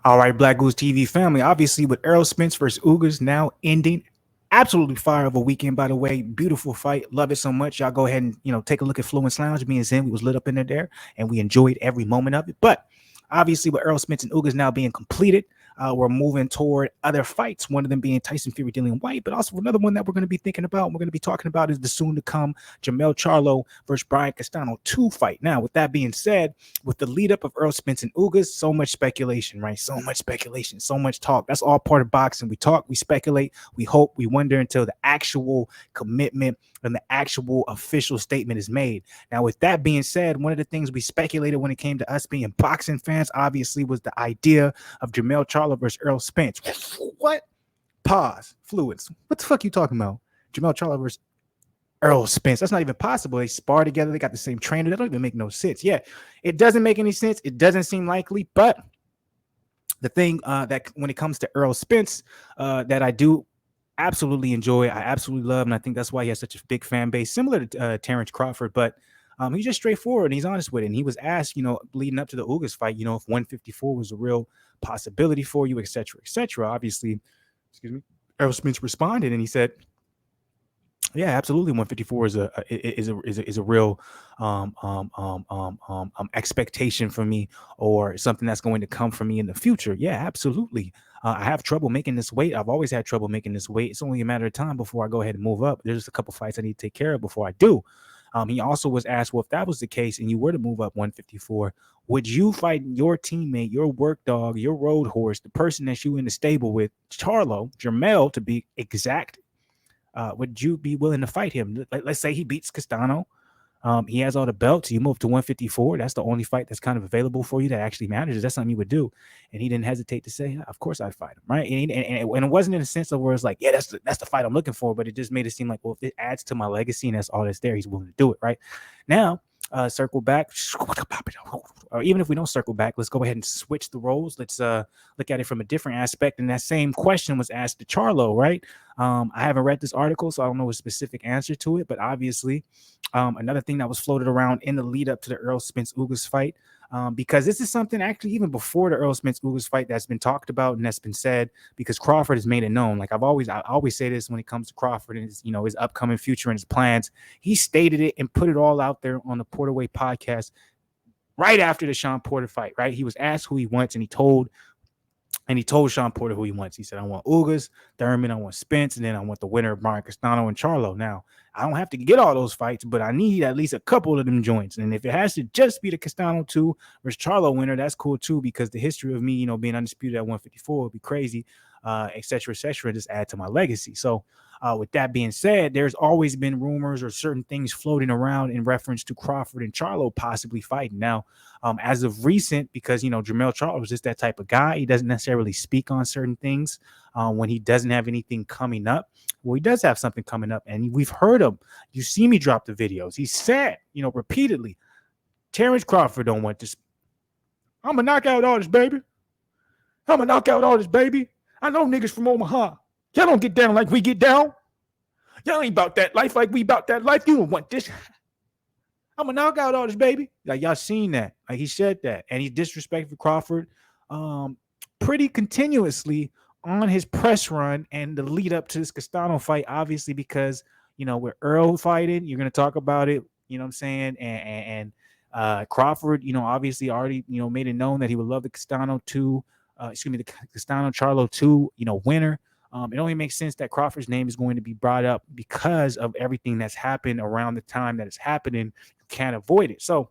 All right, Black Goose TV family. Obviously, with Errol Spence versus Ugas now ending, absolutely fire of a weekend. By the way, beautiful fight. Love it so much. Y'all go ahead and take a look at Fluence Lounge. Me and Zen, we was lit up in there, and we enjoyed every moment of it. But obviously, with Errol Spence and Ugas now being completed, we're moving toward other fights. One of them being Tyson Fury, Dillian White, but also another one that we're going to be thinking about. We're going to be talking about is the soon to come Jermell Charlo versus Brian Castano 2 fight. Now, with that being said, with the lead up of Errol Spence and Ugas, so much speculation, right? So much speculation, so much talk. That's all part of boxing. We talk, we speculate, we hope, we wonder until the actual commitment and the actual official statement is made. Now, with that being said, one of the things we speculated when it came to us being boxing fans, obviously, was the idea of Jermell Charlo versus Errol Spence. What? Pause. Fluids. What the fuck you talking about? Jermell Charlo versus Errol Spence. That's not even possible. They spar together. They got the same trainer. That don't even make no sense. Yeah, it doesn't make any sense. It doesn't seem likely. But the thing that when it comes to Errol Spence, that I do absolutely enjoy, I absolutely love, and I think that's why he has such a big fan base, similar to Terence Crawford. But he's just straightforward and he's honest with it. And he was asked, leading up to the Ugas fight, if 154 was a real possibility for you, et cetera, et cetera. Obviously, Errol Spence responded and he said, yeah, absolutely. 154 is a real expectation for me, or something that's going to come for me in the future. Yeah, absolutely. I have trouble making this weight. I've always had trouble making this weight. It's only a matter of time before I go ahead and move up. There's just a couple fights I need to take care of before I do. He also was asked, well, if that was the case and you were to move up 154, would you fight your teammate, your work dog, your road horse, the person that you in the stable with, Charlo, Jermell to be exact? Would you be willing to fight him? Let's say he beats Castano. He has all the belts. You move to 154. That's the only fight that's kind of available for you that actually matters. Is that something you would do? And he didn't hesitate to say, yeah, of course I'd fight him, right? And it wasn't in a sense of where it's like, yeah, that's the fight I'm looking for. But it just made it seem like, well, if it adds to my legacy and that's all that's there, he's willing to do it, right? Now, circle back, or even if we don't circle back, let's go ahead and switch the roles. Let's look at it from a different aspect. And that same question was asked to Charlo, right? I haven't read this article, so I don't know a specific answer to it. But obviously, another thing that was floated around in the lead up to the Errol Spence Ugas fight, because this is something actually even before the Errol Spence Ugas fight that's been talked about and that's been said, because Crawford has made it known. Like I always say this when it comes to Crawford and his upcoming future and his plans. He stated it and put it all out there on the Porterway podcast right after the Sean Porter fight. Right, he was asked who he wants, and he told Sean Porter who he wants. He said, I want Ugas, Thurman, I want Spence, and then I want the winner of Brian Castano and Charlo. Now, I don't have to get all those fights, but I need at least a couple of them joints. And if it has to just be the Castano 2 versus Charlo winner, that's cool too, because the history of me, being undisputed at 154 would be crazy, et cetera, just add to my legacy. So with that being said, there's always been rumors or certain things floating around in reference to Crawford and Charlo possibly fighting. Now, as of recent, because, Jermell Charlo was just that type of guy. He doesn't necessarily speak on certain things when he doesn't have anything coming up. Well, he does have something coming up, and we've heard him. You see me drop the videos. He said, repeatedly, Terence Crawford don't want this. I'm going to knock out artist, baby. I'm going to knock out artist, baby. I know niggas from Omaha. Y'all don't get down like we get down. Y'all ain't about that life like we about that life. You don't want this. I'm going to knock out artist, baby. Like, y'all seen that. Like, he said that. And he disrespected Crawford pretty continuously on his press run and the lead up to this Castano fight, obviously, because, with Earl fighting, you're going to talk about it, you know what I'm saying? And Crawford, obviously already, made it known that he would love the Castano 2, the Castano Charlo 2, winner. It only makes sense that Crawford's name is going to be brought up because of everything that's happened around the time that it's happening. You can't avoid it. So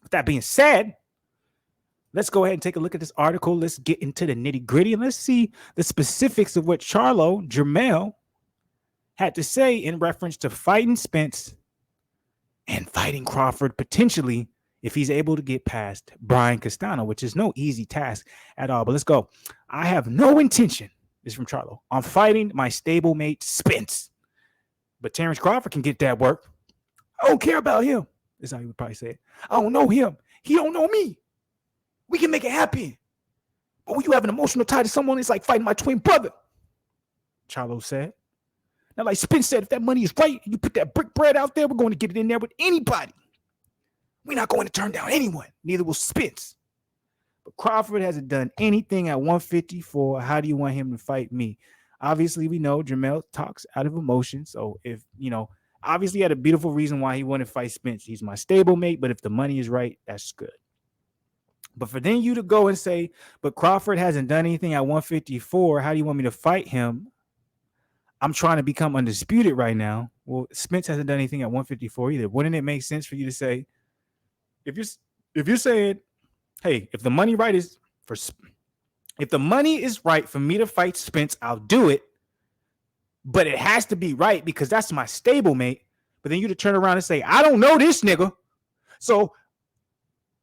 with that being said, let's go ahead and take a look at this article. Let's get into the nitty gritty and let's see the specifics of what Jermell had to say in reference to fighting Spence and fighting Crawford potentially if he's able to get past Brian Castano, which is no easy task at all. But let's go. I have no intention, this is from Charlo, on fighting my stablemate Spence. But Terence Crawford can get that work. I don't care about him. That's how he would probably say it. I don't know him. He don't know me. We can make it happen. But when you have an emotional tie to someone, it's like fighting my twin brother, Charlo said. Now, like Spence said, if that money is right, you put that brick bread out there, we're going to get it in there with anybody. We're not going to turn down anyone. Neither will Spence. But Crawford hasn't done anything at 154. How do you want him to fight me? Obviously, we know Jermell talks out of emotion. So if, obviously he had a beautiful reason why he wanted to fight Spence. He's my stablemate, but if the money is right, that's good. But for then you to go and say, but Crawford hasn't done anything at 154, how do you want me to fight him? I'm trying to become undisputed right now. Well, Spence hasn't done anything at 154 either. Wouldn't it make sense for you to say, if you're saying, hey, if the money is right for me to fight Spence, I'll do it. But it has to be right because that's my stablemate. But then you to turn around and say, I don't know this nigga. So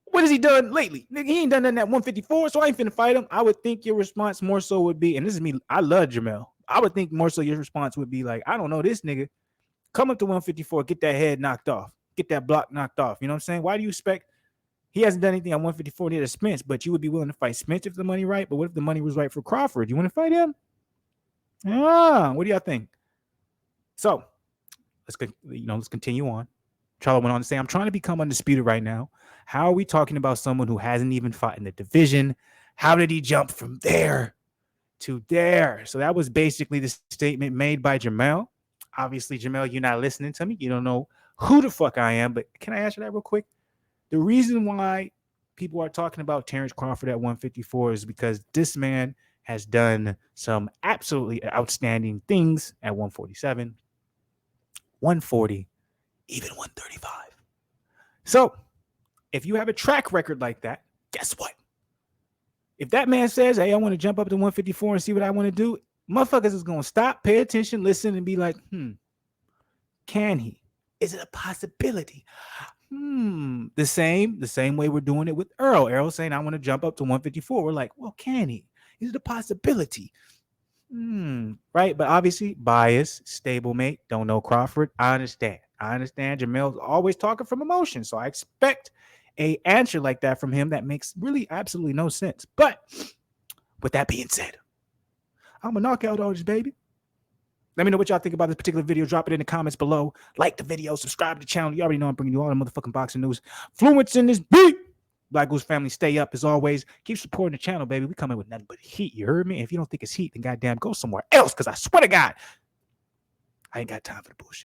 what has he done lately? Nigga, he ain't done nothing at 154, so I ain't finna fight him. I would think your response more so would be, and this is me, I love Jermell. I would think more so your response would be like, I don't know this nigga. Come up to 154, get that head knocked off. Get that block knocked off. You know what I'm saying? Why do you expect he hasn't done anything at 154 near to Spence, but you would be willing to fight Spence if the money right? But what if the money was right for Crawford? You want to fight him? What do y'all think? So let's continue on. Charlo went on to say, I'm trying to become undisputed right now. How are we talking about someone who hasn't even fought in the division? How did he jump from there to there? So that was basically the statement made by Jermell. Obviously, Jermell, you're not listening to me. You don't know who the fuck I am, but can I answer that real quick? The reason why people are talking about Terence Crawford at 154 is because this man has done some absolutely outstanding things at 147, 140, even 135. So if you have a track record like that, guess what? If that man says, hey, I want to jump up to 154 and see what I want to do, motherfuckers is going to stop, pay attention, listen, and be like, can he? Is it a possibility? The same way we're doing it with Errol. Errol saying, I want to jump up to 154. We're like, well, can he? Is it a possibility? Right? But obviously, bias, stablemate, don't know Crawford. I understand. Jermell's always talking from emotion. So I expect a answer like that from him that makes really absolutely no sense. But with that being said, I'm a knockout artist, baby. Let me know what y'all think about this particular video. Drop it in the comments below. Like the video. Subscribe to the channel. You already know I'm bringing you all the motherfucking boxing news. Fluence in this beat. Black Goose family, stay up as always. Keep supporting the channel, baby. We coming with nothing but heat. You heard me? If you don't think it's heat, then goddamn go somewhere else, because I swear to God, I ain't got time for the bullshit.